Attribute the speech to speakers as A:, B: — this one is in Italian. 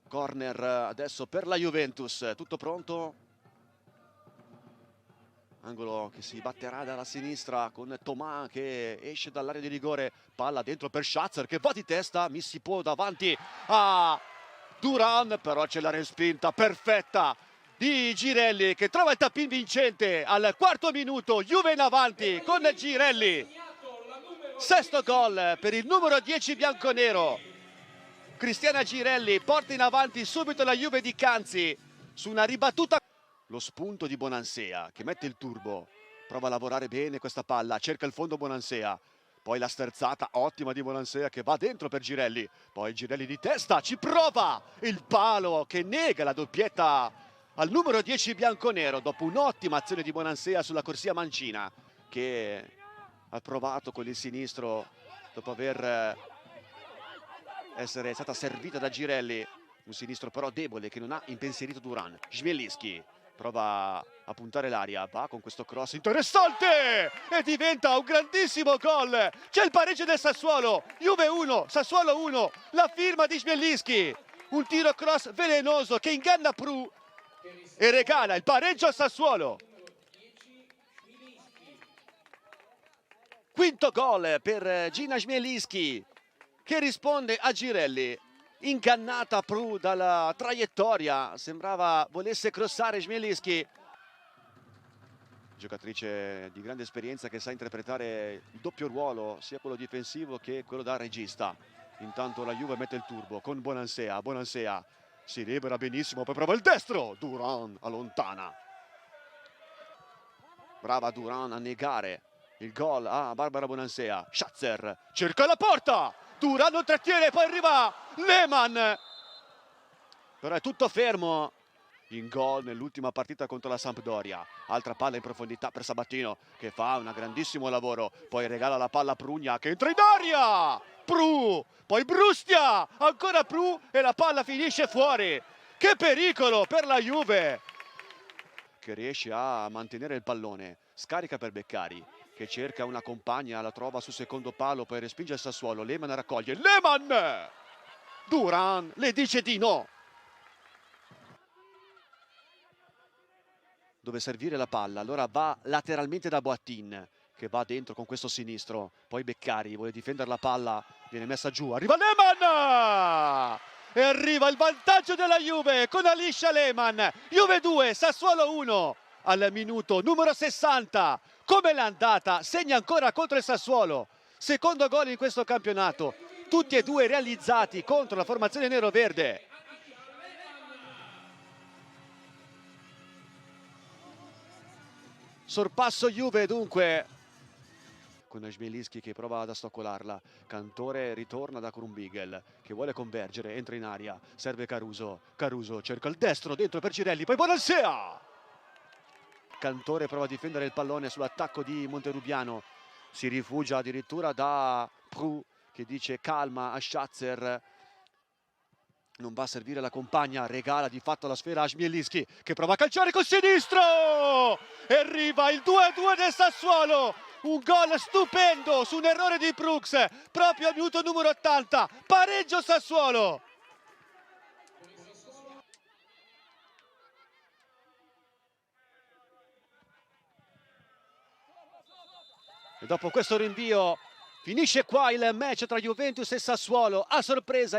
A: Corner adesso per la Juventus, tutto pronto. Angolo che si batterà dalla sinistra con Tomà che esce dall'area di rigore, palla dentro per Schatzer che va di testa, si può davanti a Duran, però c'è la respinta perfetta di Girelli che trova il tap-in vincente al quarto minuto. Juve in avanti con Girelli, sesto gol per il numero 10 bianconero. Cristiana Girelli porta in avanti subito la Juve di Canzi su una ribattuta. Lo spunto di Bonansea che mette il turbo, prova a lavorare bene questa palla, cerca il fondo Bonansea, poi la sterzata ottima di Bonansea che va dentro per Girelli, poi Girelli di testa, ci prova il palo che nega la doppietta al numero 10 bianconero dopo un'ottima azione di Bonansea sulla corsia mancina che ha provato con il sinistro dopo aver essere stata servita da Girelli, un sinistro però debole che non ha impensierito Duran. Chmielewski prova a puntare l'aria, va con questo cross interessante e diventa un grandissimo gol. C'è il pareggio del Sassuolo, Juve 1, Sassuolo 1, la firma di Chmielewski, un tiro cross velenoso che inganna Pru e regala il pareggio al Sassuolo. Quinto gol per Gina Chmielewski che risponde a Girelli. Ingannata Pru dalla traiettoria, sembrava volesse crossare Chmielewski. Giocatrice di grande esperienza che sa interpretare il doppio ruolo, sia quello difensivo che quello da regista. Intanto la Juve mette il turbo con Bonansea, Bonansea si libera benissimo, poi prova il destro, Duran allontana. Brava Duran a negare il gol a Barbara Bonansea. Schatzer cerca la porta, Duran non trattiene, poi arriva Lehmann, però è tutto fermo. In gol nell'ultima partita contro la Sampdoria. Altra palla in profondità per Sabatino che fa un grandissimo lavoro, poi regala la palla a Prugna che entra in aria, Pru, poi Brustia, ancora Pru e la palla finisce fuori. Che pericolo per la Juve che riesce a mantenere il pallone. Scarica per Beccari che cerca una compagna, la trova sul secondo palo, poi respinge il Sassuolo. Lehmann raccoglie, Lehmann, Duran le dice di no. Dove servire la palla, allora va lateralmente da Boattin che va dentro con questo sinistro, poi Beccari vuole difendere la palla, viene messa giù, arriva Lehmann e arriva il vantaggio della Juve con Alisha Lehmann. Juve 2, Sassuolo 1 al minuto numero 60. Come l'è andata? Segna ancora contro il Sassuolo, secondo gol in questo campionato, tutti e due realizzati contro la formazione nero-verde. Sorpasso Juve dunque con Chmielewski che prova ad astoccolarla. Cantore ritorna da Krumbigel che vuole convergere, entra in aria, serve Caruso, Caruso cerca il destro dentro per Girelli, poi Bonansea. Cantore prova a difendere il pallone sull'attacco di Monterubiano, si rifugia addirittura da Pru che dice calma a Schatzer. Non va a servire la compagna, regala di fatto la sfera a Chmielewski che prova a calciare col sinistro e arriva il 2-2 del Sassuolo, un gol stupendo su un errore di Brooks proprio al minuto numero 80, pareggio Sassuolo. E dopo questo rinvio finisce qua il match tra Juventus e Sassuolo, a sorpresa